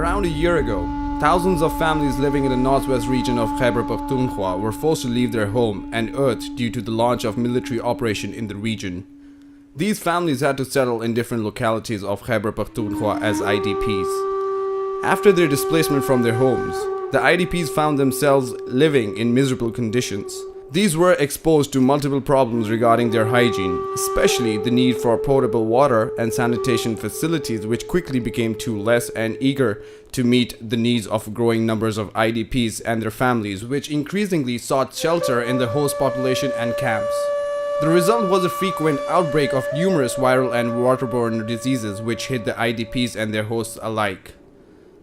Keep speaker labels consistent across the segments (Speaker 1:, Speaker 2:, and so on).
Speaker 1: Around a year ago, thousands of families living in the northwest region of Khyber Pakhtunkhwa were forced to leave their home and earth due to the launch of military operation in the region. These families had to settle in different localities of Khyber Pakhtunkhwa as IDPs. After their displacement from their homes, the IDPs found themselves living in miserable conditions. These were exposed to multiple problems regarding their hygiene, especially the need for potable water and sanitation facilities, which quickly became too less and eager to meet the needs of growing numbers of IDPs and their families, which increasingly sought shelter in the host population and camps. The result was a frequent outbreak of numerous viral and waterborne diseases which hit the IDPs and their hosts alike,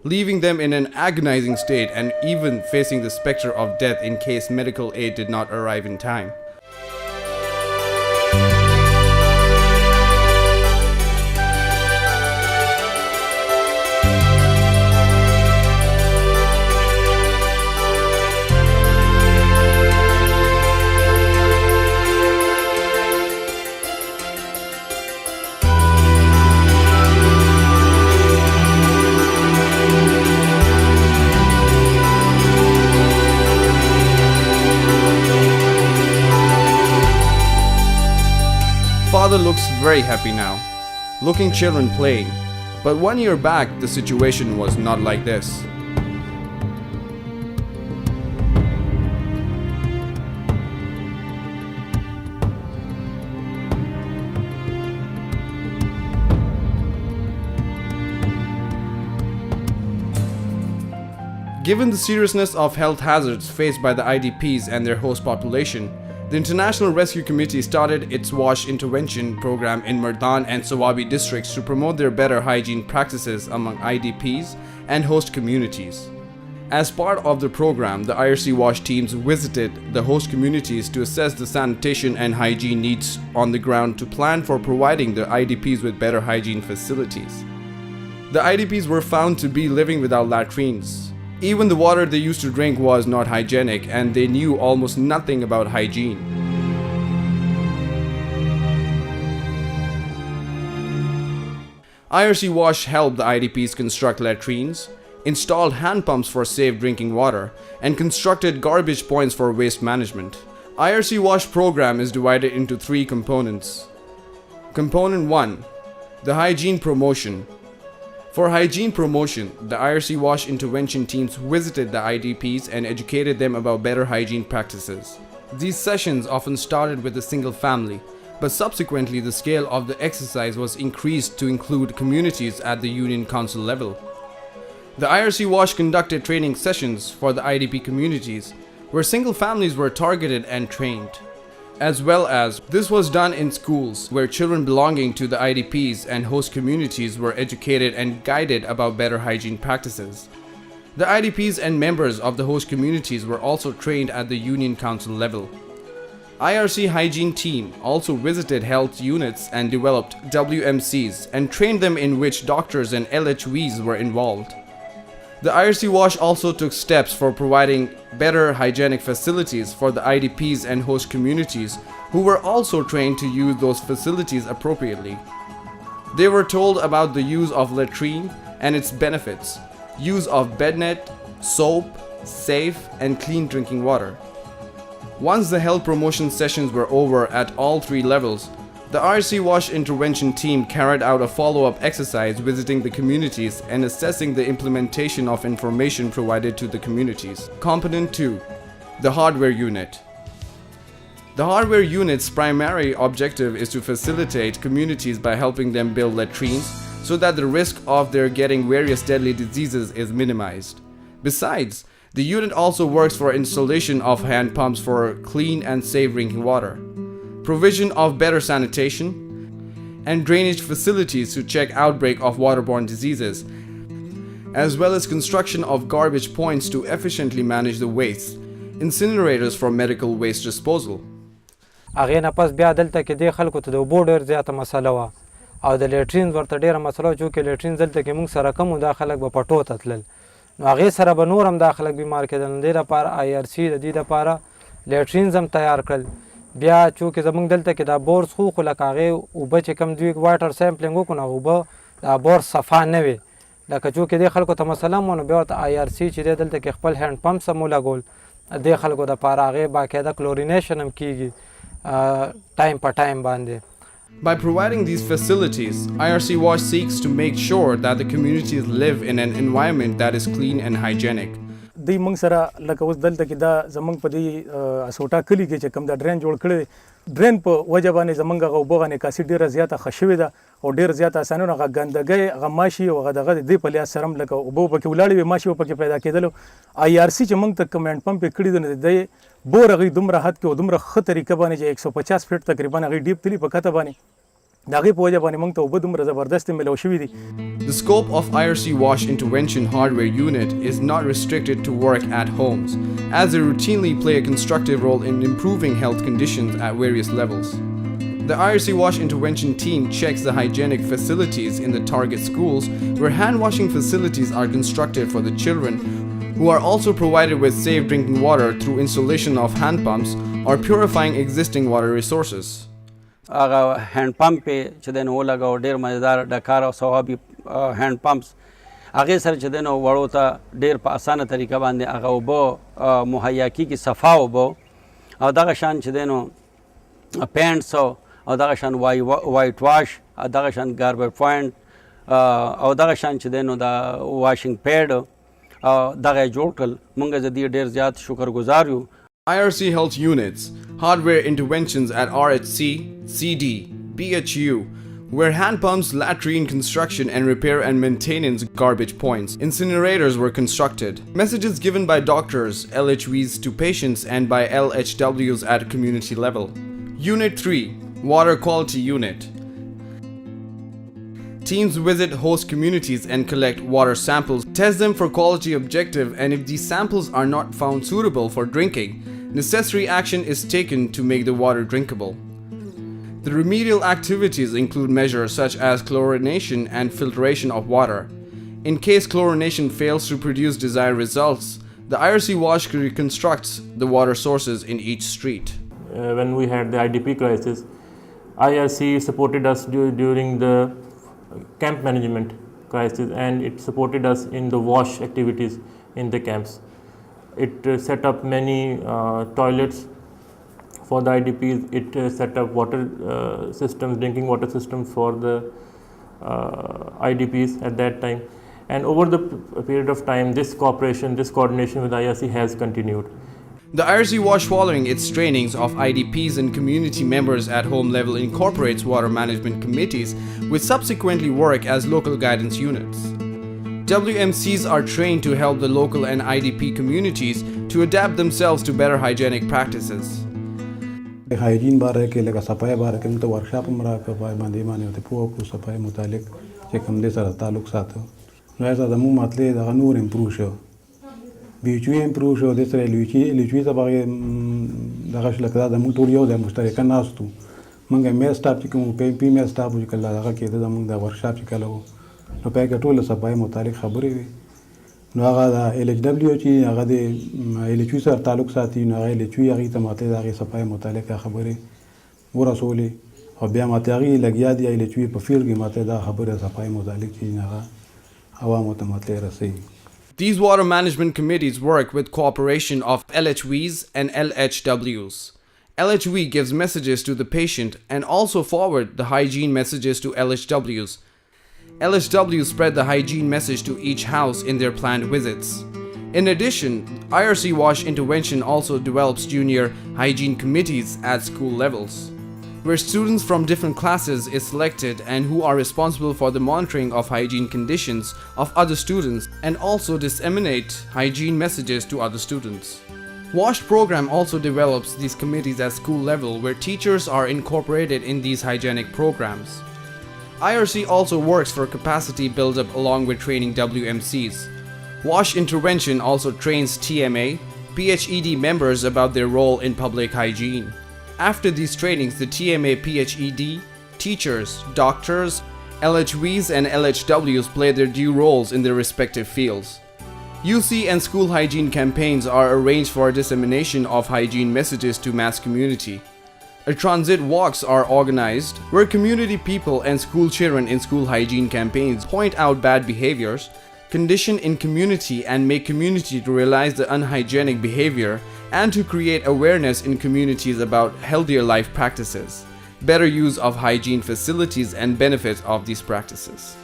Speaker 1: leaving them in an agonizing state and even facing the specter of death in case medical aid did not arrive in time. Father looks very happy now, looking children playing, but 1 year back the situation was not like this. Given the seriousness of health hazards faced by the IDPs and their host population, the International Rescue Committee started its WASH intervention program in Mardan and Sawabi districts to promote their better hygiene practices among IDPs and host communities. As part of the program, the IRC WASH teams visited the host communities to assess the sanitation and hygiene needs on the ground to plan for providing the IDPs with better hygiene facilities. The IDPs were found to be living without latrines. Even the water they used to drink was not hygienic, and they knew almost nothing about hygiene. IRC WASH helped the IDPs construct latrines, installed hand pumps for safe drinking water, and constructed garbage points for waste management. IRC WASH program is divided into 3 components. Component 1. The hygiene promotion. For hygiene promotion, the IRC WASH intervention teams visited the IDPs and educated them about better hygiene practices. These sessions often started with a single family, but subsequently the scale of the exercise was increased to include communities at the Union Council level. The IRC WASH conducted training sessions for the IDP communities, where single families were targeted and trained. As well as this was done in schools where children belonging to the IDPs and host communities were educated and guided about better hygiene practices. The IDPs and members of the host communities were also trained at the Union Council level. IRC hygiene team also visited health units and developed WMCs and trained them, in which doctors and LHVs were involved. The IRC WASH also took steps for providing better hygienic facilities for the IDPs and host communities, who were also trained to use those facilities appropriately. They were told about the use of latrine and its benefits, use of bed net, soap, safe and clean drinking water. Once the health promotion sessions were over at all 3 levels, the IRC WASH intervention team carried out a follow-up exercise visiting the communities and assessing the implementation of information provided to the communities. Component 2. The hardware unit. The hardware unit's primary objective is to facilitate communities by helping them build latrines so that the risk of their getting various deadly diseases is minimized. Besides, the unit also works for installation of hand pumps for clean and safe drinking water, provision of better sanitation, and drainage facilities to check outbreak of waterborne diseases, as well as construction of garbage points to efficiently manage the waste, incinerators for medical waste disposal.
Speaker 2: هغې نه پس بیا دلته کې دې خلکو ته د اوبو ډېر زیاته مسله وه او د لیټرین ورته ډېره مسله وه، چونکې لیټرین دلته کې موږ سره کم و، دا خلک به پټو ته تلل، نو هغې سره به نور هم دا خلک بیمار کېدل. نو دې لپاره IRC د دې لپاره لیټرینز هم تیار کړل. بیا چونکې زموږ دلته کې دا بورس خو لکه هغې اوبه چې کوم دوی واټر سیمپلینګ وکړو نو اوبه دا بورس صفا نه وې، لکه چونکې دې خلکو ته مسله مو نو بیا ورته IRC چې دی دلته کې خپل هینډ پمپس هم ولګول دې خلکو دپاره هغې باقاعده کلورینیشن هم کېږي ټایم په ټایم باندې.
Speaker 1: By providing these facilities, IRC WASH seeks to make sure that the communities live in an environment that is clean and hygienic.
Speaker 3: دوی موږ سره لکه اوس دلته کې دا زموږ په دې اسوټا کلي کې چې کوم دا ډرین جوړ کړی ډرین په وجه باندې زموږ هغه اوبه غ نکاسي ډېره زیاته ښه شوې ده او ډېر زیات اسانونه هغه ګندګۍ هغه ماشي او هغه دغه دې په لحاظ سره هم لکه اوبه پکې ولاړې وې ماشي پکې پیدا کېدلو. IRC چې موږ ته کوم هینډ پمپ یې کړي دی نو دی بور هغې دومره حد کې او دومره ښه طریقه باندې چې 150 فیټ تقریبا هغې ډیپ تلي په کته باندې د هغې په وجه باندې موږ ته اوبه دومره زبردستې میلاو شوي دي.
Speaker 1: The scope of IRC WASH intervention hardware unit is not restricted to work at homes, as they routinely play a constructive role in improving health conditions at various levels. The IRC WASH intervention team checks the hygienic facilities in the target schools, where hand washing facilities are constructed for the children, who are also provided with safe drinking water through installation of hand pumps or purifying existing water resources.
Speaker 4: هغه هینډ پمپ چې دی نو ولګاو ډېر مزیدار ډکار او ثوابي هینډ پمپس هغې سره چې دی نو وړو ته ډېر په اسانه طریقه باندې هغه اوبه مهیا کېږي صفا اوبه او دغه شان چې دی نو پینټس او دغه شان وایټ واش او دغه شان ګاربیج پوینټ او دغه شان چې دی نو د واشنګ پیډ دغه یې جوړ کړل موږ د دې ډېر زیات شکرګزار یو.
Speaker 1: IRC Health Units, hardware interventions at RHC, CD, BHU, where hand pumps, latrine construction and repair and maintenance garbage points, incinerators were constructed. Messages given by doctors, LHVs to patients and by LHWs at community level. Unit 3, Water Quality Unit. Teams visit host communities and collect water samples, test them for quality objective, and if these samples are not found suitable for drinking, necessary action is taken to make the water drinkable. The remedial activities include measures such as chlorination and filtration of water. In case chlorination fails to produce desired results, the IRC WASH reconstructs the water sources in each street.
Speaker 5: When we had the IDP crisis, IRC supported us during the camp management crisis, and it supported us in the WASH activities in the camps. It set up many toilets for the IDPs. It set up water systems, drinking water systems for the IDPs at that time. And over the period of time, this cooperation, this coordination with IRC has continued.
Speaker 1: The IRC WASH, following its trainings of IDPs and community members at home level, incorporates water management committees, which subsequently work as local guidance units. WMCs are trained to help the local and IDP communities to adapt themselves to better hygienic practices.
Speaker 6: hygiene बारे के लगा सफाई बारे के तो workshop में रहा कर पाए माने माने होते पूरा सफाई मुतालिक जे कम दे सर ताल्लुक साथ no ऐसा दमू मतले दा नूर improve शो बीचू improve शो दे सर लिचवी सा बागे दा गश लगा दमू टोलियो दा मुश्तरक नास तू मंगे मेल स्टाफ को पे मेल स्टाफ जो कला दा के दमू दा वर्कशॉप कलो نو پای ټول صفای متعلق خبرې وي نو هغه د LHW چې هغه د LHW سره تعلق ساتي نو هغه LHW هغه ته ماته د هغه صفای متعلق خبرې ورسولې او بیا ماته هغه لګیا دی LHW په فیلډ کې ماته دا خبره صفای متعلق چې هغه عوامو ته ماته رسي.
Speaker 1: These water management committees work with cooperation of LHVs and LHWs. LHV gives messages to the patient and also forward the hygiene messages to LHWs. LHWs spread the hygiene message to each house in their planned visits. In addition, IRC WASH intervention also develops junior hygiene committees at school levels, where students from different classes is selected and who are responsible for the monitoring of hygiene conditions of other students and also disseminate hygiene messages to other students. WASH program also develops these committees at school level, where teachers are incorporated in these hygienic programs. IRC also works for capacity build-up along with training WMCs. WASH intervention also trains TMA, PHED members about their role in public hygiene. After these trainings, the TMA, PHED, teachers, doctors, LHVs and LHWs play their due roles in their respective fields. UC and school hygiene campaigns are arranged for dissemination of hygiene messages to mass community. Transit walks are organized, where community people and school children in school hygiene campaigns point out bad behaviors condition in community and make community to realize the unhygienic behavior and to create awareness in communities about healthier life practices, better use of hygiene facilities and benefits of these practices.